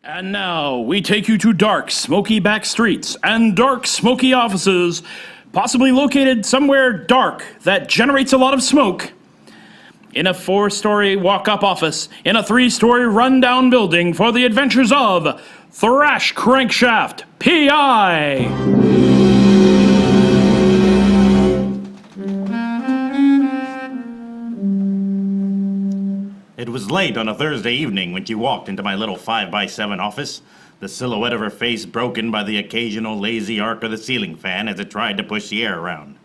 And now, we take you to dark, smoky back streets and dark, smoky offices, possibly located somewhere dark that generates a lot of smoke. In a 4-story walk-up office, in a 3-story run-down building for the adventures of Thrash Crankshaft, P.I. It was late on a Thursday evening when she walked into my little 5x7 office, the silhouette of her face broken by the occasional lazy arc of the ceiling fan as it tried to push the air around.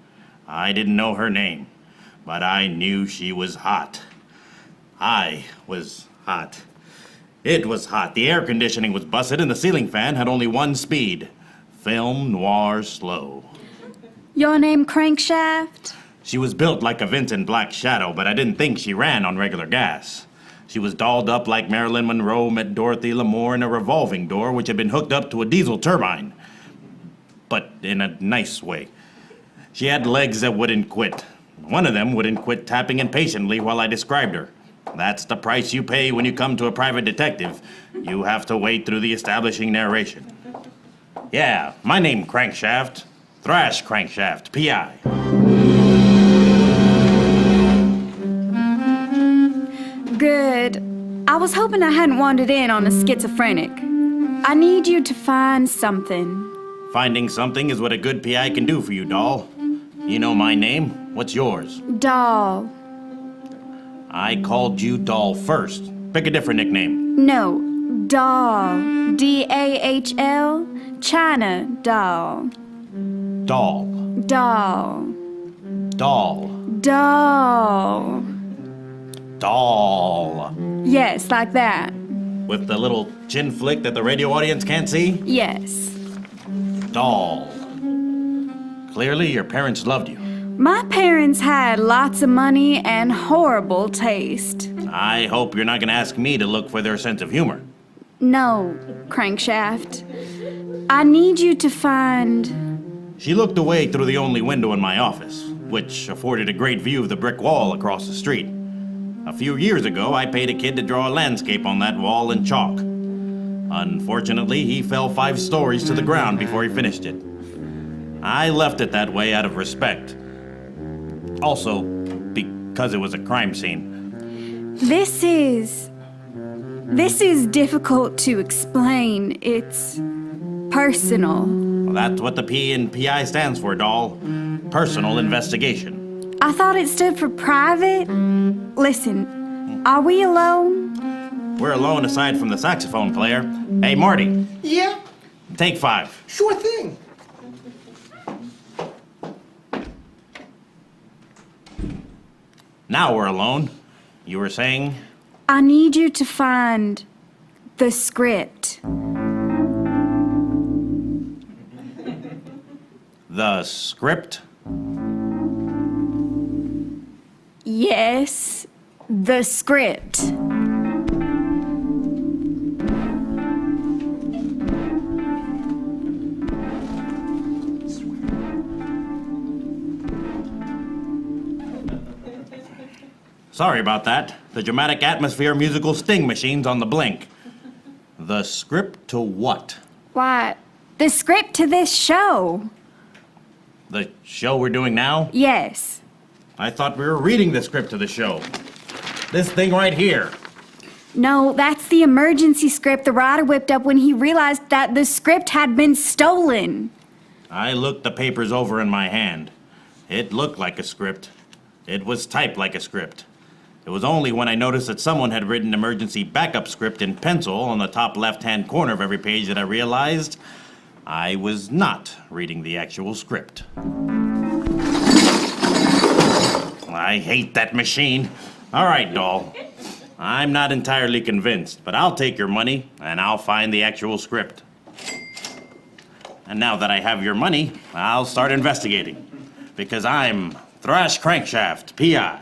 I didn't know her name, but I knew she was hot. I was hot. It was hot. The air conditioning was busted and the ceiling fan had only one speed. Film noir slow. Your name Crankshaft? She was built like a Vincent Black Shadow, but I didn't think she ran on regular gas. She was dolled up like Marilyn Monroe met Dorothy Lamour in a revolving door which had been hooked up to a diesel turbine. But in a nice way. She had legs that wouldn't quit. One of them wouldn't quit tapping impatiently while I described her. That's the price you pay when you come to a private detective. You have to wait through the establishing narration. Yeah, my name Crankshaft. Thrash Crankshaft, P.I. Good. I was hoping I hadn't wandered in on a schizophrenic. I need you to find something. Finding something is what a good P.I. can do for you, doll. You know my name. What's yours? Doll. I called you Doll first. Pick a different nickname. No. Doll. D-A-H-L. China doll. Doll. Doll. Doll. Doll. Doll. Yes, like that. With the little chin flick that the radio audience can't see? Yes. Doll. Clearly, your parents loved you. My parents had lots of money and horrible taste. I hope you're not going to ask me to look for their sense of humor. No, Crankshaft. I need you to find... She looked away through the only window in my office, which afforded a great view of the brick wall across the street. A few years ago, I paid a kid to draw a landscape on that wall in chalk. Unfortunately, he fell 5 stories to the ground before he finished it. I left it that way out of respect. Also, because it was a crime scene. This is difficult to explain. It's personal. Well, that's what the P in PI stands for, doll. Personal investigation. I thought it stood for private. Listen, are we alone? We're alone aside from the saxophone player. Hey, Marty. Yeah? Take 5. Sure thing. Now we're alone. You were saying? I need you to find the script. The script? Yes, the script. Sorry about that. The dramatic atmosphere musical sting machine's on the blink. The script to what? Why, the script to this show. The show we're doing now? Yes. I thought we were reading the script to the show. This thing right here. No, that's the emergency script the writer whipped up when he realized that the script had been stolen. I looked the papers over in my hand. It looked like a script. It was typed like a script. It was only when I noticed that someone had written emergency backup script in pencil on the top left-hand corner of every page that I realized I was not reading the actual script. I hate that machine. All right, doll. I'm not entirely convinced, but I'll take your money and I'll find the actual script. And now that I have your money, I'll start investigating. Because I'm Thrash Crankshaft, P.I.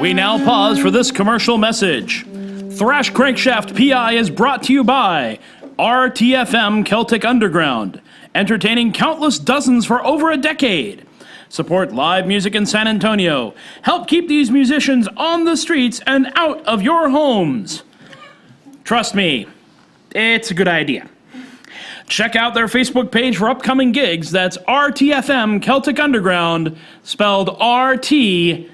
We now pause for this commercial message. Thrash Crankshaft P.I. is brought to you by RTFM Celtic Underground, entertaining countless dozens for over a decade. Support live music in San Antonio. Help keep these musicians on the streets and out of your homes. Trust me, it's a good idea. Check out their Facebook page for upcoming gigs. That's RTFM Celtic Underground, spelled RTFM.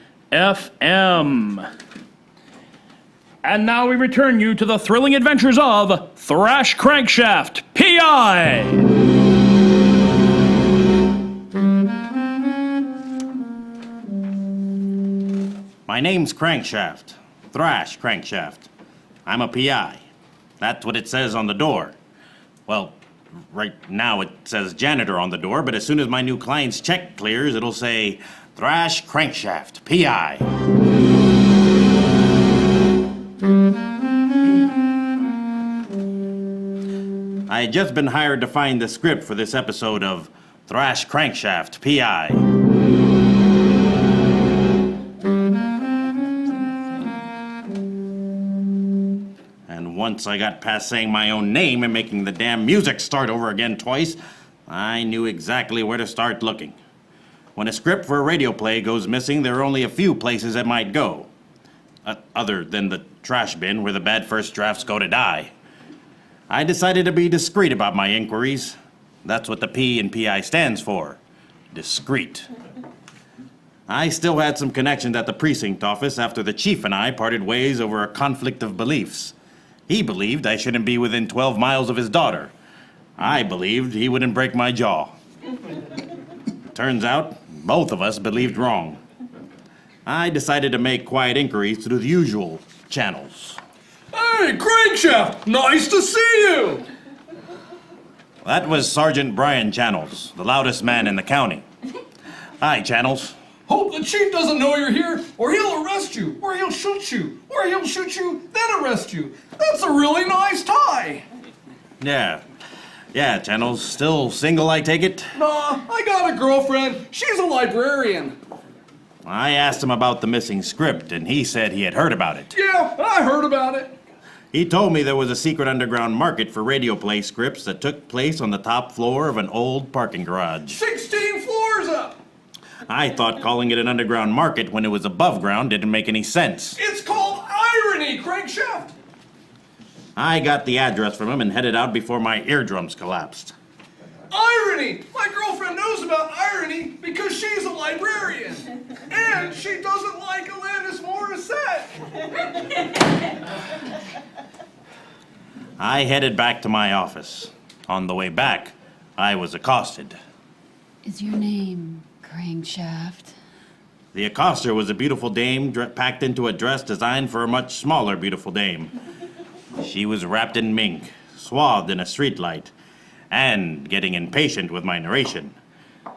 And now we return you to the thrilling adventures of Thrash Crankshaft, P.I. My name's Crankshaft. Thrash Crankshaft. I'm a PI. That's what it says on the door. Well, right now it says janitor on the door, but as soon as my new client's check clears, it'll say Thrash Crankshaft, PI. I had just been hired to find the script for this episode of Thrash Crankshaft, PI. And once I got past saying my own name and making the damn music start over again twice, I knew exactly where to start looking. When a script for a radio play goes missing, there are only a few places it might go. Other than the trash bin where the bad first drafts go to die. I decided to be discreet about my inquiries. That's what the P in PI stands for. Discreet. I still had some connections at the precinct office after the chief and I parted ways over a conflict of beliefs. He believed I shouldn't be within 12 miles of his daughter. I believed he wouldn't break my jaw. Turns out, both of us believed wrong. I decided to make quiet inquiries through the usual channels. Hey, Crankshaft! Nice to see you! That was Sergeant Brian Channels, the loudest man in the county. Hi, Channels. Hope the chief doesn't know you're here, or he'll arrest you, or he'll shoot you, or he'll shoot you, then arrest you. That's a really nice tie. Yeah, Channels. Still single, I take it? Nah, I got a girlfriend. She's a librarian. I asked him about the missing script, and he said he had heard about it. Yeah, I heard about it. He told me there was a secret underground market for radio play scripts that took place on the top floor of an old parking garage. 16 floors up. I thought calling it an underground market when it was above ground didn't make any sense. It's called irony, Crankshaft. I got the address from him and headed out before my eardrums collapsed. Irony! My girlfriend knows about irony because she's a librarian. And she doesn't like Alanis Morissette. I headed back to my office. On the way back, I was accosted. Is your name Crankshaft? The accoster was a beautiful dame packed into a dress designed for a much smaller beautiful dame. She was wrapped in mink, swathed in a streetlight, and getting impatient with my narration.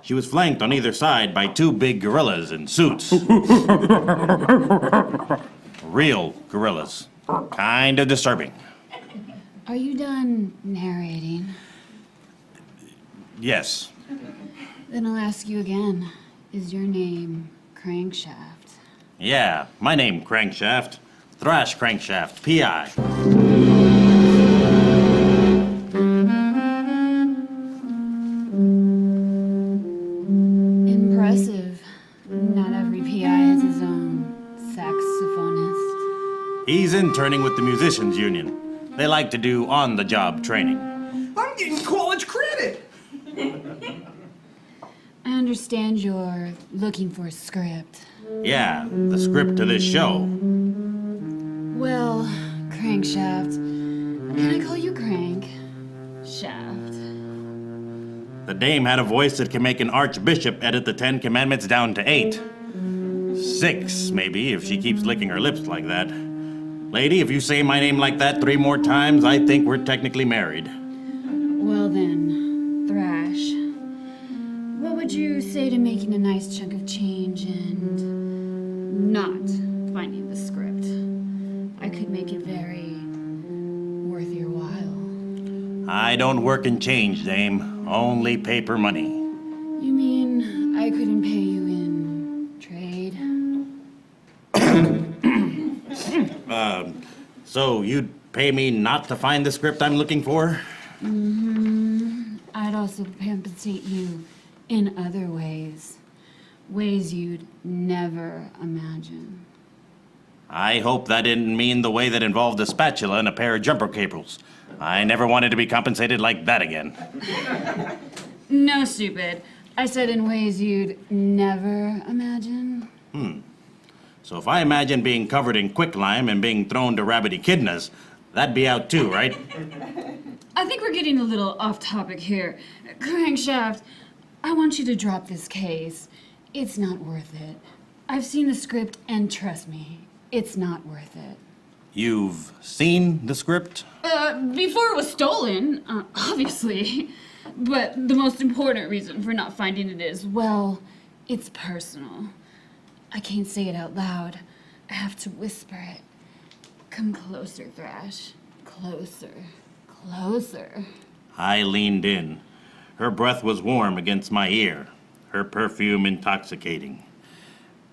She was flanked on either side by two big gorillas in suits. Real gorillas. Kind of disturbing. Are you done narrating? Yes. Then I'll ask you again. Is your name Crankshaft? Yeah, my name Crankshaft. Thrash Crankshaft, P.I. Impressive. Not every PI has his own saxophonist. He's interning with the Musicians Union. They like to do on-the-job training. I'm getting college credit. I understand you're looking for a script. Yeah, the script to this show. Well, Crankshaft, can I call you Crank? Shaft. The dame had a voice that can make an archbishop edit the 10 Commandments down to 8. 6, maybe, if she keeps licking her lips like that. Lady, if you say my name like that 3 more times, I think we're technically married. Well then, Thrash, what would you say to making a nice chunk of change and not finding the script? I could make it very worth your while. I don't work in change, dame. Only paper money. You mean I couldn't pay you in trade? So you'd pay me not to find the script I'm looking for? I'd also compensate you in other ways. Ways you'd never imagine. I hope that didn't mean the way that involved a spatula and a pair of jumper cables. I never wanted to be compensated like that again. No, stupid. I said in ways you'd never imagine. So if I imagine being covered in quicklime and being thrown to rabbit echidnas, that'd be out too, right? I think we're getting a little off topic here. Crankshaft, I want you to drop this case. It's not worth it. I've seen the script, and trust me, it's not worth it. You've seen the script? Before it was stolen, obviously. But the most important reason for not finding it is, well, it's personal. I can't say it out loud. I have to whisper it. Come closer, Thrash. Closer. Closer. I leaned in. Her breath was warm against my ear, her perfume intoxicating.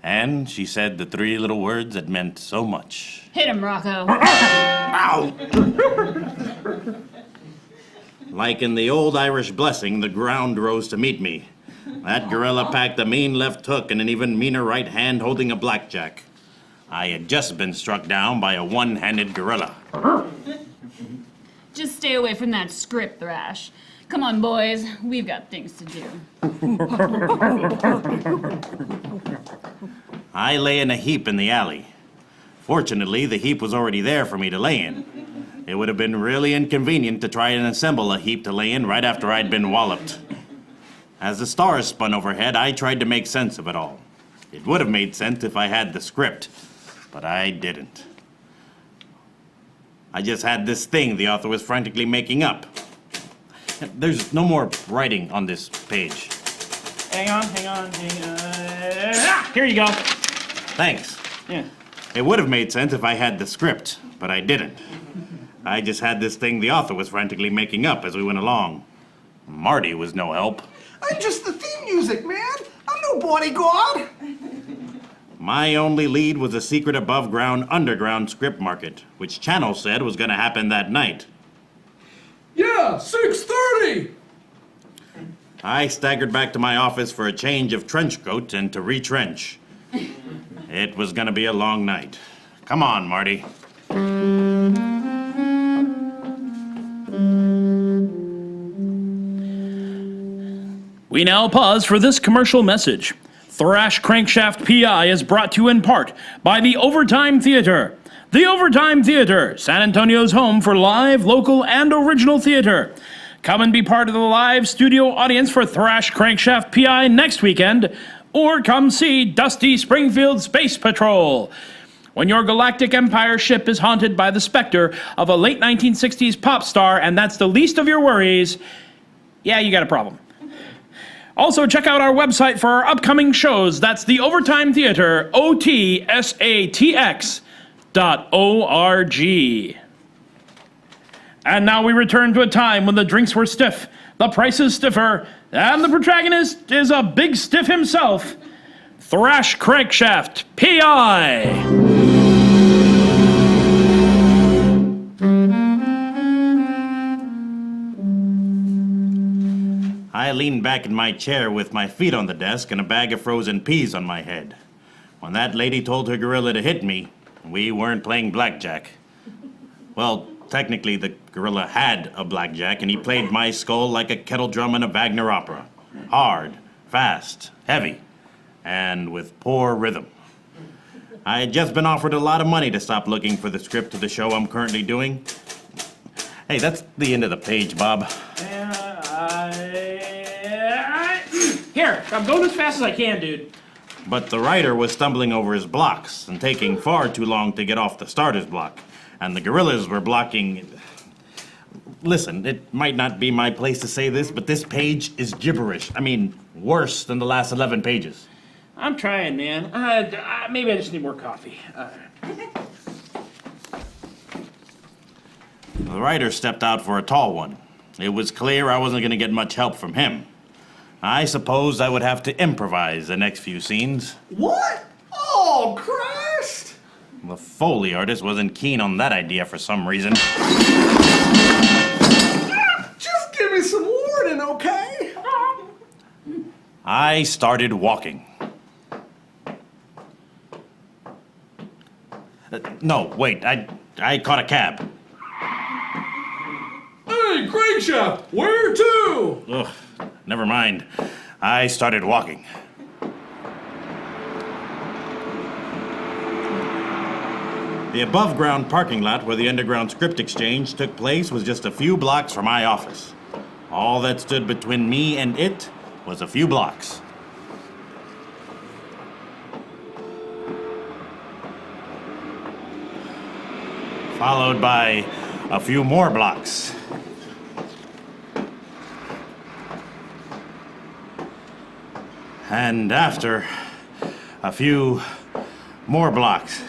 And she said the three little words that meant so much. Hit him, Rocco. Ow! Like in the old Irish blessing, the ground rose to meet me. That gorilla packed a mean left hook and an even meaner right hand holding a blackjack. I had just been struck down by a one-handed gorilla. Just stay away from that script, Thrash. Come on, boys. We've got things to do. I lay in a heap in the alley. Fortunately, the heap was already there for me to lay in. It would have been really inconvenient to try and assemble a heap to lay in right after I'd been walloped. As the stars spun overhead, I tried to make sense of it all. It would have made sense if I had the script, but I didn't. I just had this thing the author was frantically making up. There's no more writing on this page. Hang on. Here you go. Thanks. Yeah. It would have made sense if I had the script, but I didn't. I just had this thing the author was frantically making up as we went along. Marty was no help. I'm just the theme music, man. I'm no bodyguard. My only lead was a secret above-ground, underground script market, which Channel said was going to happen that night. Yeah, 6:30. I staggered back to my office for a change of trench coat and to retrench. It was going to be a long night. Come on, Marty. We now pause for this commercial message. Thrash Crankshaft PI is brought to you in part by the Overtime Theater. The Overtime Theater, San Antonio's home for live, local, and original theater. Come and be part of the live studio audience for Thrash Crankshaft PI next weekend, or come see Dusty Springfield Space Patrol. When your galactic empire ship is haunted by the specter of a late 1960s pop star, and that's the least of your worries, yeah, you got a problem. Also, check out our website for our upcoming shows. That's the Overtime Theater, OTSATX.org. And now we return to a time when the drinks were stiff, the prices stiffer, and the protagonist is a big stiff himself, Thrash Crankshaft, P.I. I leaned back in my chair with my feet on the desk and a bag of frozen peas on my head. When that lady told her gorilla to hit me, we weren't playing blackjack. Well, technically the gorilla had a blackjack and he played my skull like a kettle drum in a Wagner opera. Hard, fast, heavy, and with poor rhythm. I had just been offered a lot of money to stop looking for the script to the show I'm currently doing. Hey, that's the end of the page, Bob. Here, I'm going as fast as I can, dude. But the writer was stumbling over his blocks and taking far too long to get off the starter's block. And the gorillas were blocking... Listen, it might not be my place to say this, but this page is gibberish. I mean, worse than the last 11 pages. I'm trying, man. Maybe I just need more coffee. The writer stepped out for a tall one. It was clear I wasn't going to get much help from him. I suppose I would have to improvise the next few scenes. What? Oh, Christ! The Foley artist wasn't keen on that idea for some reason. Just give me some warning, okay? I started walking. No, wait, I caught a cab. Hey, Crankshaft, where to? Ugh, never mind. I started walking. The above-ground parking lot where the underground script exchange took place was just a few blocks from my office. All that stood between me and it was a few blocks. Followed by a few more blocks. And after a few more blocks.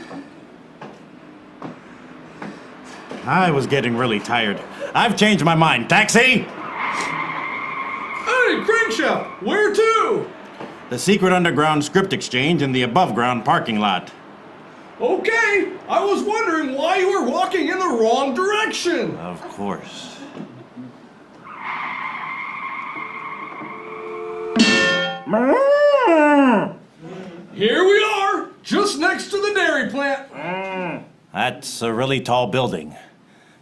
I was getting really tired. I've changed my mind. Taxi! Hey, Crankshaft, where to? The secret underground script exchange in the above-ground parking lot. Okay, I was wondering why you were walking in the wrong direction. Of course. Here we are, just next to the dairy plant. That's a really tall building.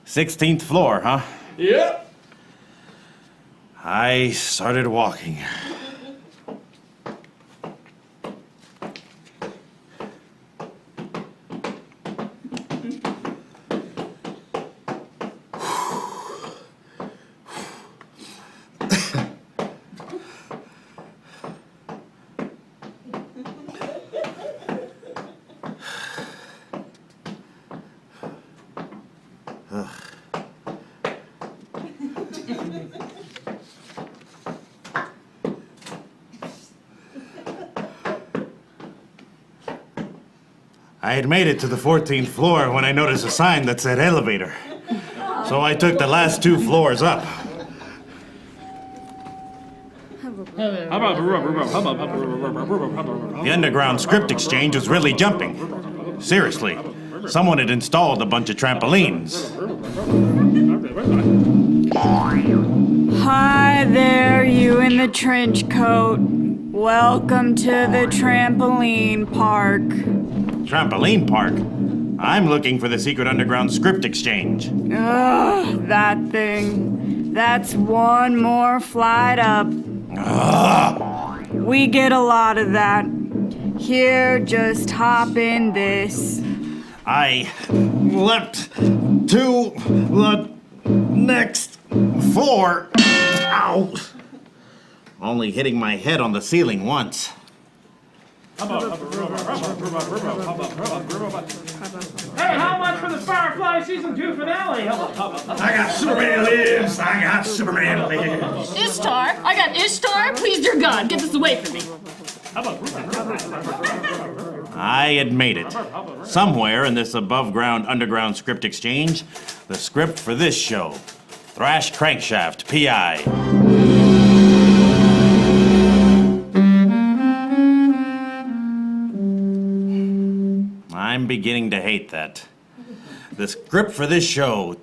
16th floor, huh? Yep. I started walking. I had made it to the 14th floor when I noticed a sign that said elevator. So I took the last 2 floors up. The underground script exchange was really jumping. Seriously, someone had installed a bunch of trampolines. Hi there, you in the trench coat. Welcome to the Trampoline Park. Trampoline Park? I'm looking for the secret underground script exchange. Ugh, that thing. That's one more flight up. We get a lot of that. Here, just hop in this. I leapt to the next floor. Ow! Only hitting my head on the ceiling once. Hey, how much for the Firefly Season 2 finale? I got Superman lives. I got Superman lives. Ishtar? I got Ishtar? Please, dear God, get this away from me. I had made it. Somewhere in this above-ground, underground script exchange, the script for this show. Thrash Crankshaft, P.I. I'm beginning to hate that. The script for this show,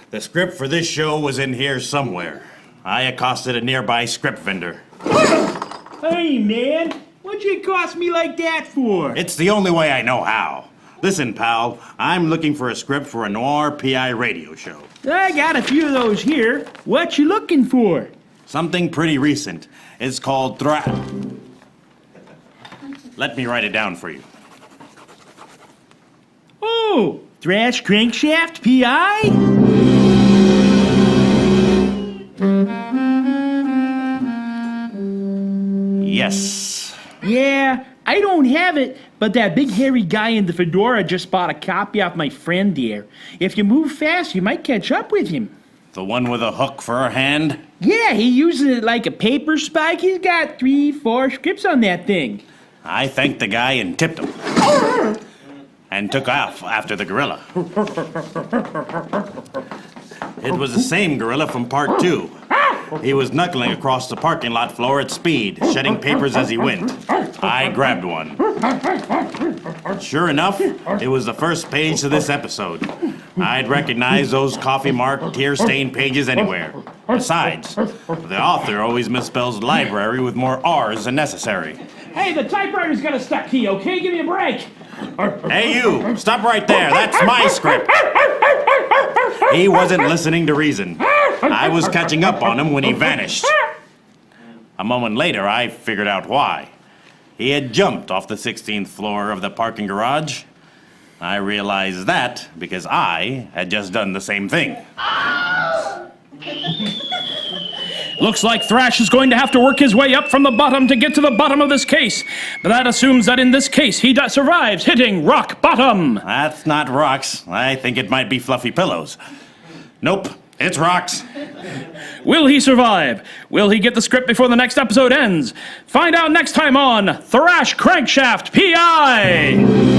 The script for this show was in here somewhere. I accosted a nearby script vendor. Hey, man, what'd you cost me like that for? It's the only way I know how. Listen, pal, I'm looking for a script for a noir PI radio show. I got a few of those here. What you looking for? Something pretty recent. It's called Let me write it down for you. Oh, Thrash Crankshaft P.I.? Yes. Yeah, I don't have it, but that big hairy guy in the fedora just bought a copy off my friend there. If you move fast, you might catch up with him. The one with a hook for a hand? Yeah, he uses it like a paper spike. He's got 3-4 scripts on that thing. I thanked the guy and tipped him. And took off after the gorilla. It was the same gorilla from part 2. He was knuckling across the parking lot floor at speed, shedding papers as he went. I grabbed one. Sure enough, it was the first page to this episode. I'd recognize those coffee-marked, tear-stained pages anywhere. Besides, the author always misspells library with more R's than necessary. Hey, the typewriter's got a stuck key, okay? Give me a break. Hey, you! Stop right there! That's my script! He wasn't listening to reason. I was catching up on him when he vanished. A moment later, I figured out why. He had jumped off the 16th floor of the parking garage. I realized that because I had just done the same thing. Looks like Thrash is going to have to work his way up from the bottom to get to the bottom of this case. But that assumes that in this case he survives hitting rock bottom. That's not rocks. I think it might be fluffy pillows. Nope, it's rocks. Will he survive? Will he get the script before the next episode ends? Find out next time on Thrash Crankshaft P.I.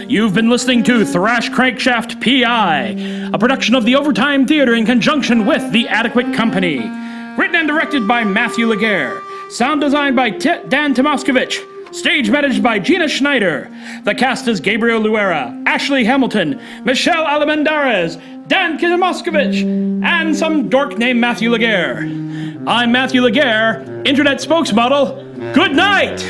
You've been listening to Thrash Crankshaft P.I., a production of the Overtime Theater in conjunction with The Adequate Company. Written and directed by Matthew Legare. Sound designed by Dan Timoskovich. Stage managed by Gina Schneider. The cast is Gabriel Lucera, Ashley Hamilton, Michelle Alamendarez, Dan Timoskovich, and some dork named Matthew Legare. I'm Matthew Legare, Internet Spokesmodel. Good night!